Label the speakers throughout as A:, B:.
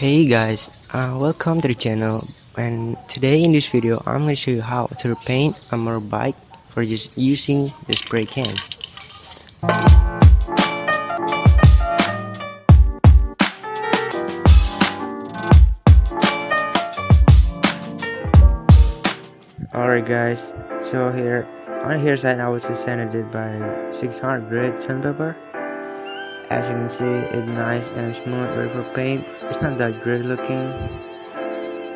A: Hey guys, welcome to the channel, and today in this video I'm going to show you how to repaint a motorbike for just using the spray can. Alright guys, so here on here side I was sanded by 600 grit sandpaper. As you can see, it's nice and smooth, ready for paint. It's not that great looking,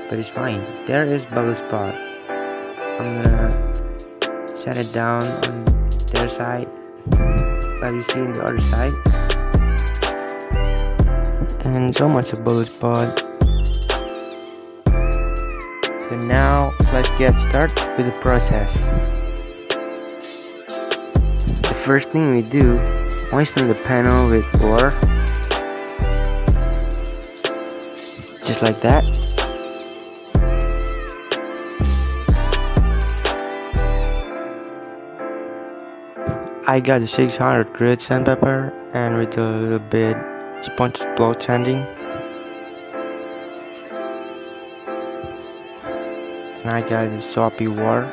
A: but it's fine. There is bubble spot. I'm gonna sand it down on their side like you see in the other side, and so much a bubble spot. So now let's get started with the process. The first thing we do, moisten the panel with water, just like that. I got the 600 grit sandpaper and with a little bit sponge blow sanding. And I got the soapy water.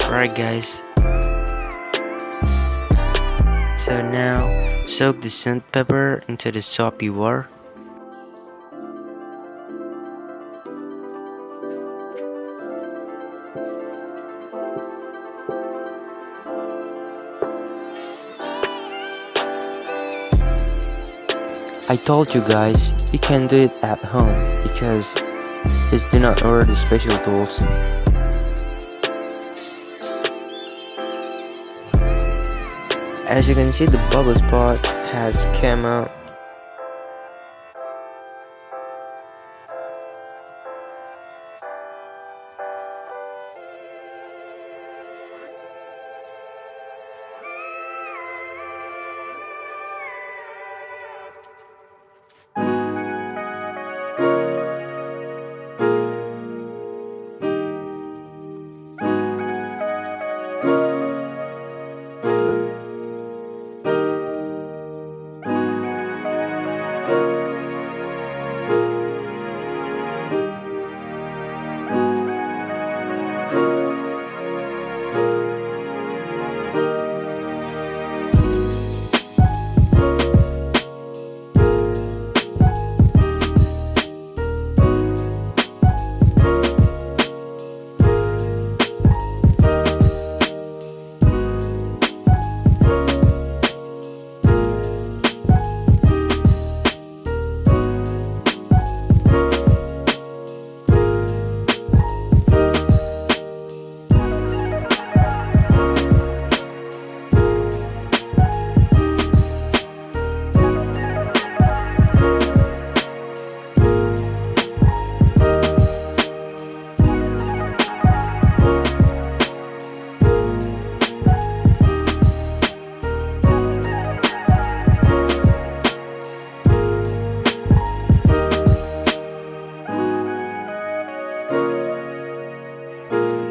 A: Alright guys, so now soak the sandpaper into the soapy water. I told you guys you can do it at home because it's do not order the special tools. As you can see, the bubble spot has come out.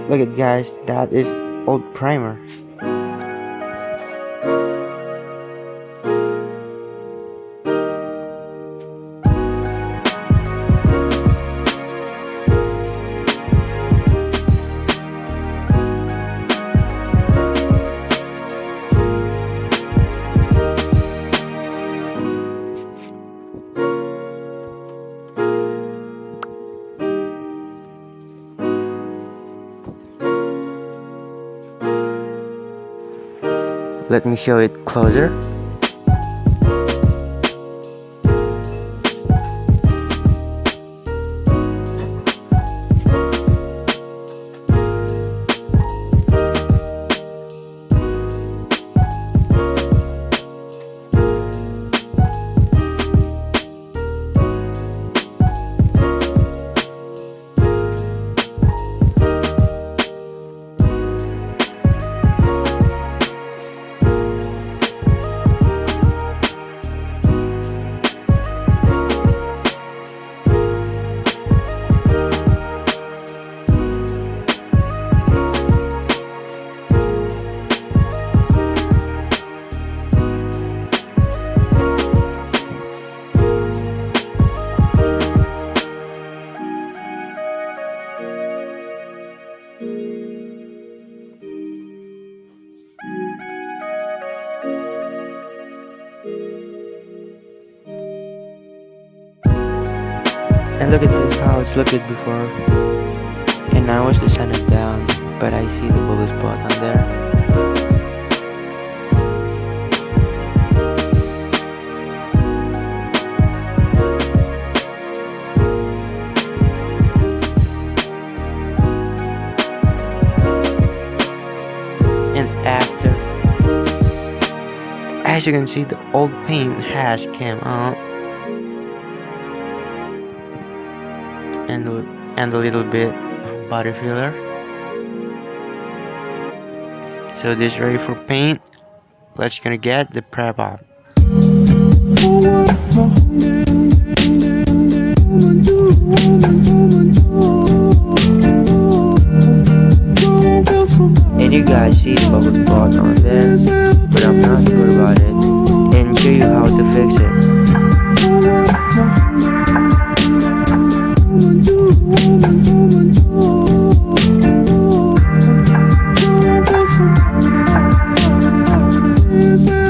A: Look at guys, that is old primer. Let me show it closer. And look at this, how it's looked before. And now it's descended down, but I see the bubble spot on there. And after, as you can see, the old paint has came out, and a little bit body filler. So this ready for paint. Let's gonna get the prep up. And you guys see the bubble spot on there, but I'm not sure about it, and show you how to fix it.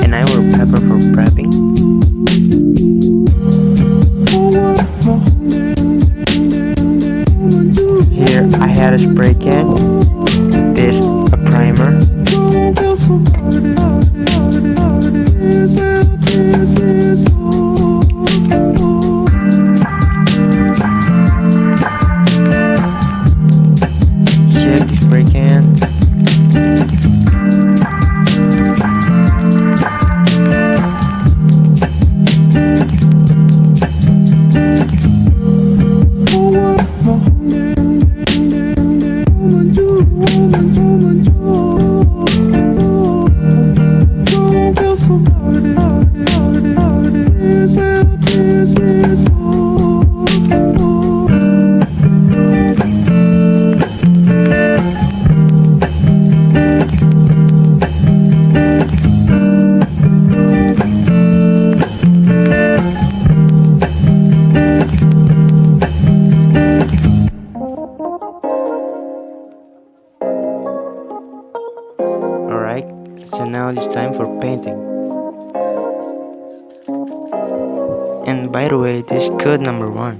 A: And I will pepper for prepping. Here I had a spray can, this a primer, check the spray can, alright, so now it's time for painting. And by the way, this is code number 1.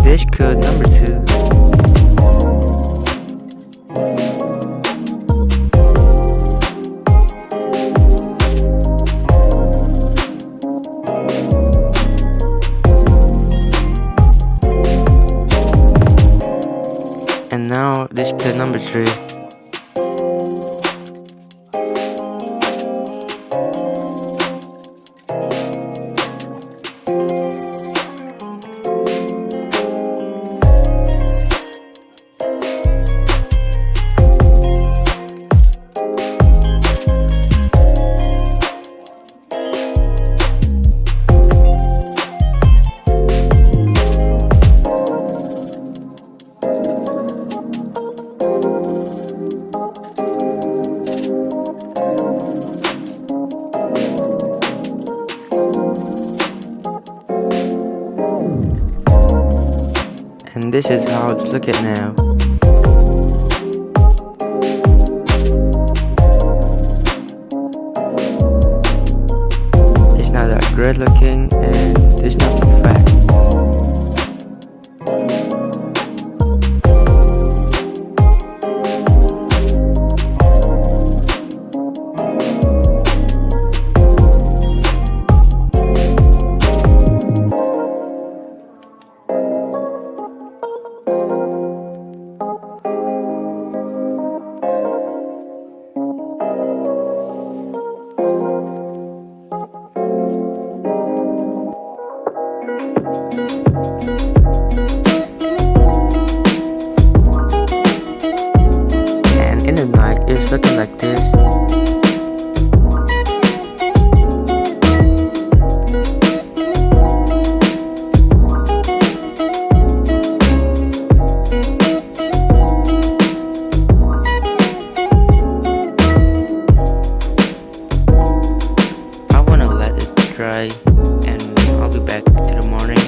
A: This code number 2. And now this code number 3. And this is how it's looking now. great looking and there's nothing fat. And in the night it's looking like this. I wanna let it dry and I'll be back to the morning.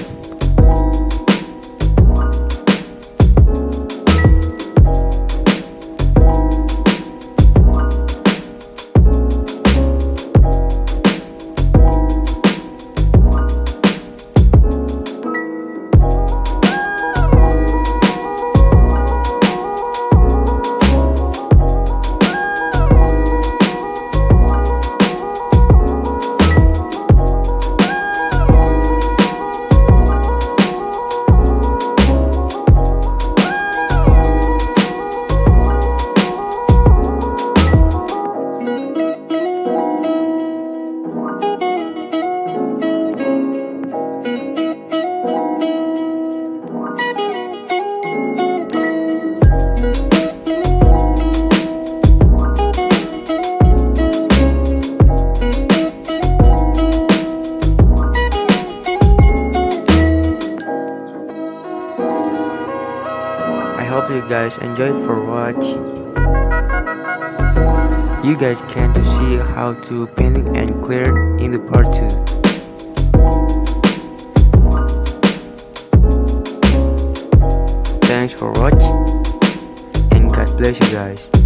A: I hope you guys enjoyed for watch. You guys can to see how to paint it and clear it in the part 2. Thanks for watching and God bless you guys.